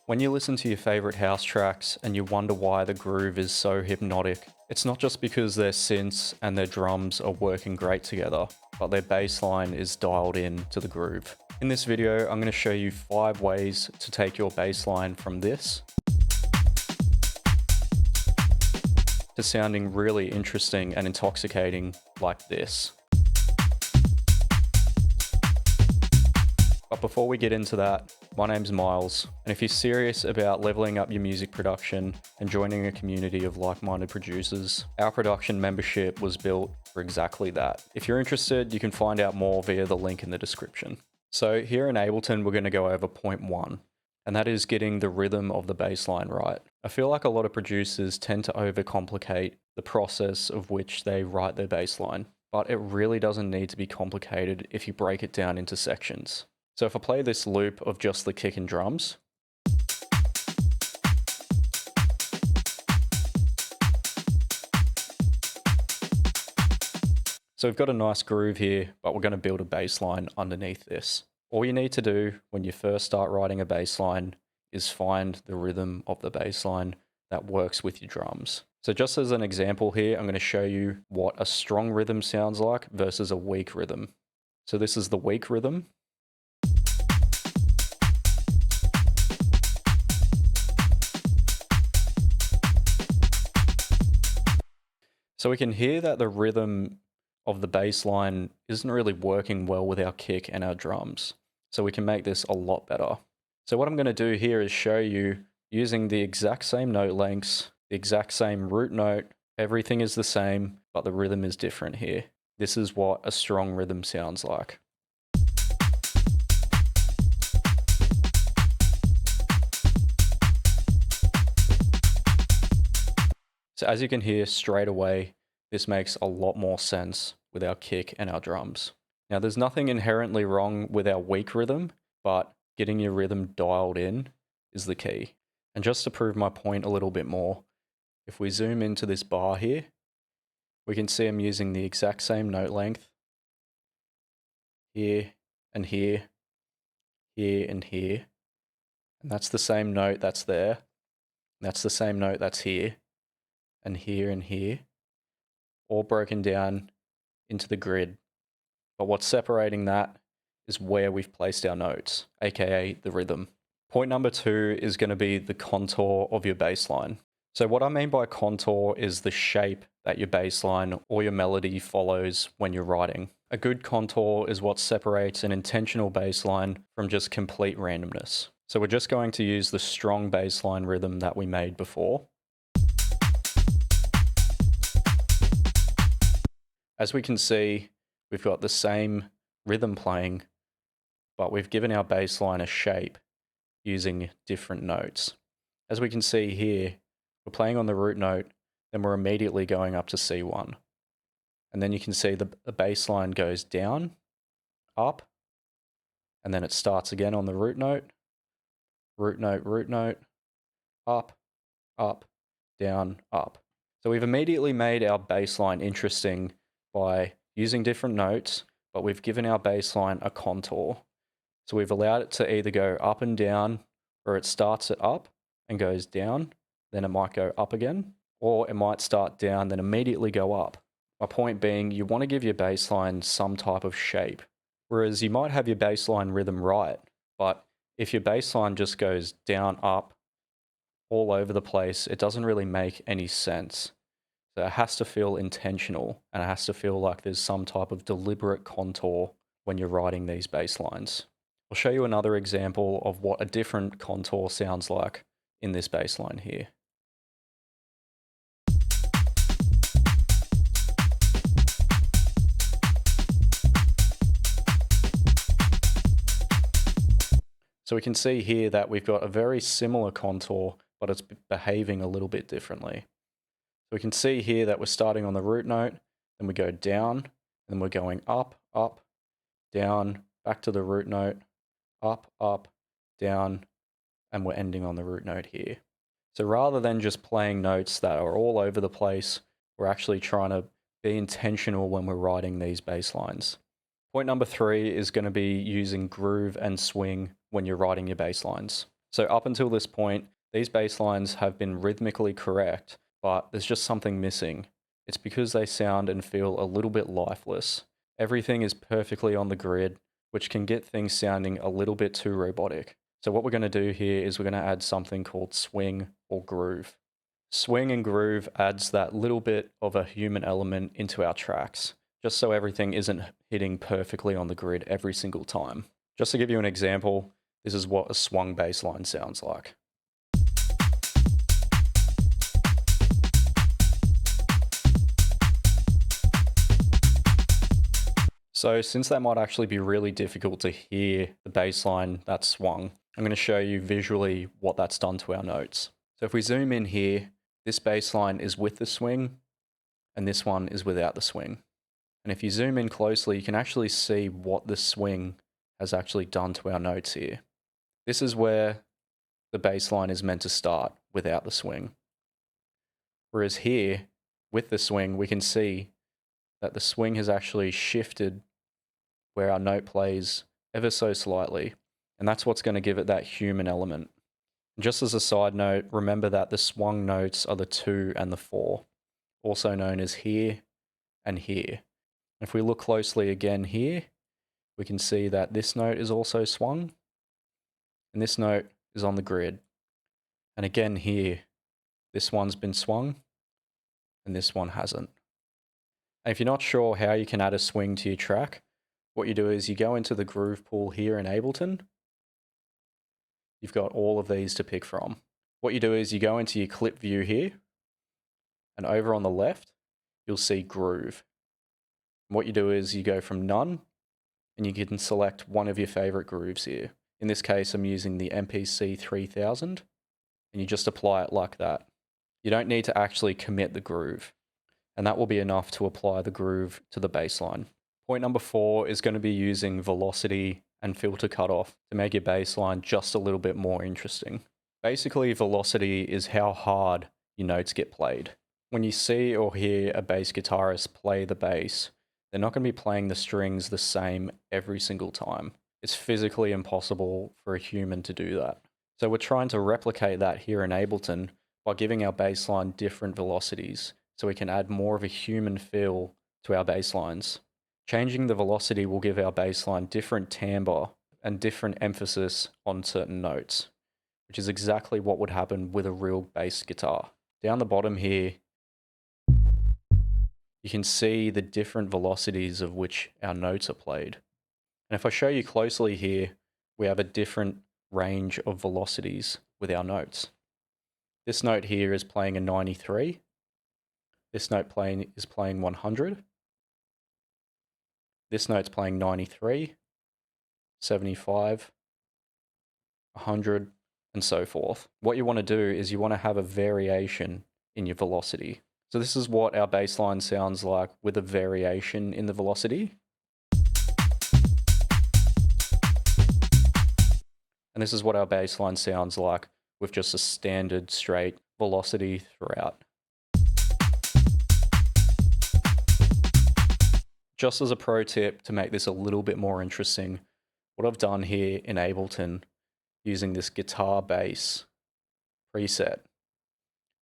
When you listen to your favorite house tracks and you wonder why the groove is so hypnotic, it's not just because their synths and their drums are working great together, but their bass line is dialed in to the groove. In this video, I'm going to show you 5 ways to take your bass line from this to sounding really interesting and intoxicating like this. But before we get into that, my name's Miles, and if you're serious about leveling up your music production and joining a community of like-minded producers, our production membership was built for exactly that. If you're interested, you can find out more via the link in the description. So here in Ableton, we're going to go over point 1, and that is getting the rhythm of the bass line right. I feel like a lot of producers tend to overcomplicate the process of which they write their bass line, but it really doesn't need to be complicated if you break it down into sections. So if I play this loop of just the kick and drums, so we've got a nice groove here, but we're going to build a bass line underneath this. All you need to do when you first start writing a bass line is find the rhythm of the bass line that works with your drums. So just as an example here, I'm going to show you what a strong rhythm sounds like versus a weak rhythm. So this is the weak rhythm. So we can hear that the rhythm of the bass line isn't really working well with our kick and our drums. So we can make this a lot better. So what I'm going to do here is show you using the exact same note lengths, the exact same root note, everything is the same, but the rhythm is different here. This is what a strong rhythm sounds like. So as you can hear straight away, this makes a lot more sense with our kick and our drums. Now there's nothing inherently wrong with our weak rhythm, but getting your rhythm dialed in is the key. And just to prove my point a little bit more, if we zoom into this bar here, we can see I'm using the exact same note length here and here, here and here. And that's the same note that's there. That's the same note that's here. And here, all broken down into the grid. But what's separating that is where we've placed our notes, aka the rhythm. Point number 2 is going to be the contour of your bass line. So what I mean by contour is the shape that your bass line or your melody follows when you're writing. A good contour is what separates an intentional bass line from just complete randomness. So we're just going to use the strong bass line rhythm that we made before. As we can see, we've got the same rhythm playing, but we've given our bass line a shape using different notes. As we can see here, we're playing on the root note, then we're immediately going up to C1. And then you can see the bass line goes down, up, and then it starts again on the root note, up, up, down, up. So we've immediately made our bass line interesting by using different notes, but we've given our bass line a contour. So we've allowed it to either go up and down, or it starts it up and goes down, then it might go up again, or it might start down, then immediately go up. My point being, you want to give your bass line some type of shape, whereas you might have your bass line rhythm right, but if your bass line just goes down, up, all over the place, it doesn't really make any sense. So it has to feel intentional, and it has to feel like there's some type of deliberate contour when you're writing these bass lines. I'll show you another example of what a different contour sounds like in this bass line here. So we can see here that we've got a very similar contour, but it's behaving a little bit differently. So we can see here that we're starting on the root note, then we go down, and then we're going up, up, down, back to the root note, up, up, down, and we're ending on the root note here. So rather than just playing notes that are all over the place, we're actually trying to be intentional when we're writing these bass lines. Point number 3 is going to be using groove and swing when you're writing your bass lines. So up until this point, these bass lines have been rhythmically correct, but there's just something missing. It's because they sound and feel a little bit lifeless. Everything is perfectly on the grid, which can get things sounding a little bit too robotic. So what we're going to do here is we're going to add something called swing or groove. Swing and groove adds that little bit of a human element into our tracks, just so everything isn't hitting perfectly on the grid every single time. Just to give you an example, this is what a swung bass line sounds like. So since that might actually be really difficult to hear the bass line that's swung, I'm going to show you visually what that's done to our notes. So if we zoom in here, this bass line is with the swing, and this one is without the swing. And if you zoom in closely, you can actually see what the swing has actually done to our notes here. This is where the bass line is meant to start without the swing. Whereas here, with the swing, we can see that the swing has actually shifted where our note plays ever so slightly. And that's what's going to give it that human element. Just as a side note, remember that the swung notes are the 2 and the 4, also known as here and here. If we look closely again here, we can see that this note is also swung, and this note is on the grid. And again here, this one's been swung, and this one hasn't. And if you're not sure how you can add a swing to your track, what you do is you go into the groove pool here in Ableton. You've got all of these to pick from. What you do is you go into your clip view here, and over on the left, you'll see groove. And what you do is you go from none, and you can select one of your favorite grooves here. In this case, I'm using the MPC 3000, and you just apply it like that. You don't need to actually commit the groove, and that will be enough to apply the groove to the bass line. Point number 4 is going to be using velocity and filter cutoff to make your bass line just a little bit more interesting. Basically, velocity is how hard your notes get played. When you see or hear a bass guitarist play the bass, they're not going to be playing the strings the same every single time. It's physically impossible for a human to do that. So we're trying to replicate that here in Ableton by giving our bass line different velocities so we can add more of a human feel to our bass lines. Changing the velocity will give our bass line different timbre and different emphasis on certain notes, which is exactly what would happen with a real bass guitar. Down the bottom here, you can see the different velocities of which our notes are played. And if I show you closely here, we have a different range of velocities with our notes. This note here is playing a 93. This note is playing 100. This note's playing 93, 75, 100, and so forth. What you want to do is you want to have a variation in your velocity. So this is what our bass line sounds like with a variation in the velocity. And this is what our bass line sounds like with just a standard straight velocity throughout. Just as a pro tip to make this a little bit more interesting, what I've done here in Ableton using this guitar bass preset,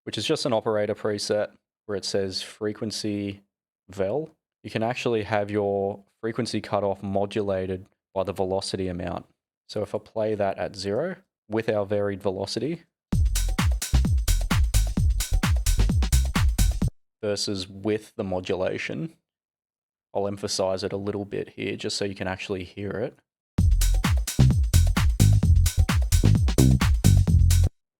which is just an operator preset where it says frequency vel, you can actually have your frequency cutoff modulated by the velocity amount. So if I play that at 0 with our varied velocity versus with the modulation, I'll emphasize it a little bit here just so you can actually hear it.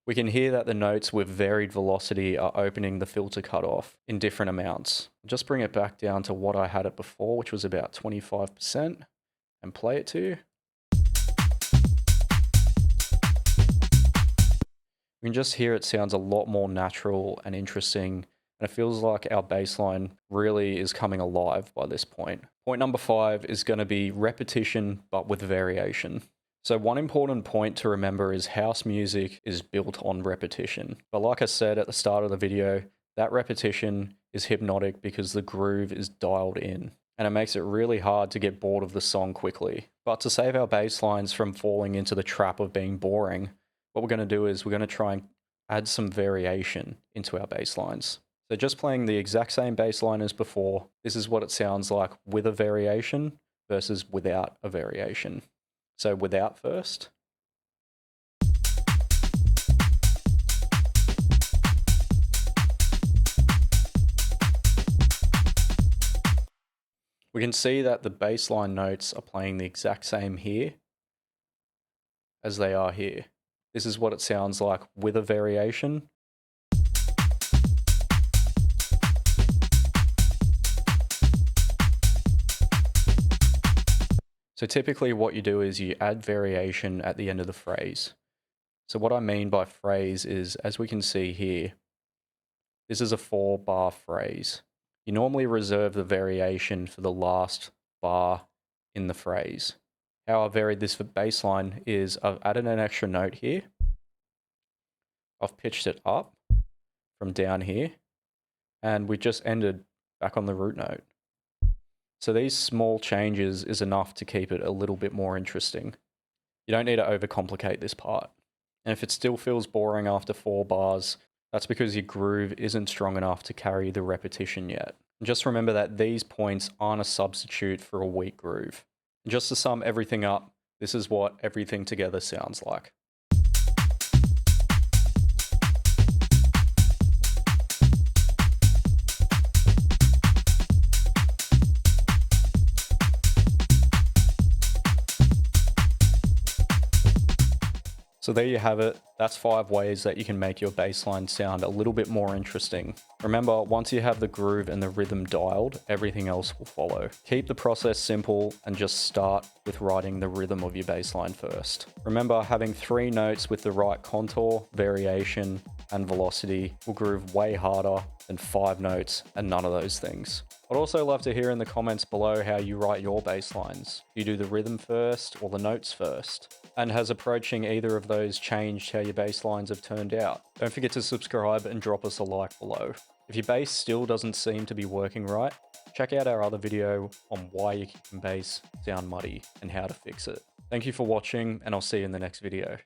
We can hear that the notes with varied velocity are opening the filter cutoff in different amounts. Just bring it back down to what I had it before, which was about 25%, and play it to you. You can just hear it sounds a lot more natural and interesting, and it feels like our bass line really is coming alive by this point. Point number 5 is going to be repetition, but with variation. So one important point to remember is house music is built on repetition. But like I said at the start of the video, that repetition is hypnotic because the groove is dialed in, and it makes it really hard to get bored of the song quickly. But to save our bass lines from falling into the trap of being boring, what we're going to do is we're going to try and add some variation into our bass lines. So just playing the exact same bass line as before, this is what it sounds like with a variation versus without a variation. So without first. We can see that the bass line notes are playing the exact same here as they are here. This is what it sounds like with a variation. So typically what you do is you add variation at the end of the phrase. So what I mean by phrase is, as we can see here, this is a 4-bar phrase. You normally reserve the variation for the last bar in the phrase. How I varied this for bass line is I've added an extra note here. I've pitched it up from down here, and we just ended back on the root note. So these small changes is enough to keep it a little bit more interesting. You don't need to overcomplicate this part. And if it still feels boring after 4 bars, that's because your groove isn't strong enough to carry the repetition yet. And just remember that these points aren't a substitute for a weak groove. And just to sum everything up, this is what everything together sounds like. So there you have it. That's 5 ways that you can make your bass line sound a little bit more interesting. Remember, once you have the groove and the rhythm dialed, everything else will follow. Keep the process simple and just start with writing the rhythm of your bass line first. Remember, having 3 notes with the right contour, variation, and velocity will groove way harder than 5 notes and none of those things. I'd also love to hear in the comments below how you write your bass lines. Do you do the rhythm first or the notes first? And has approaching either of those changed how your bass lines have turned out? Don't forget to subscribe and drop us a like below. If your bass still doesn't seem to be working right, check out our other video on why your kick and bass sound muddy and how to fix it. Thank you for watching, and I'll see you in the next video.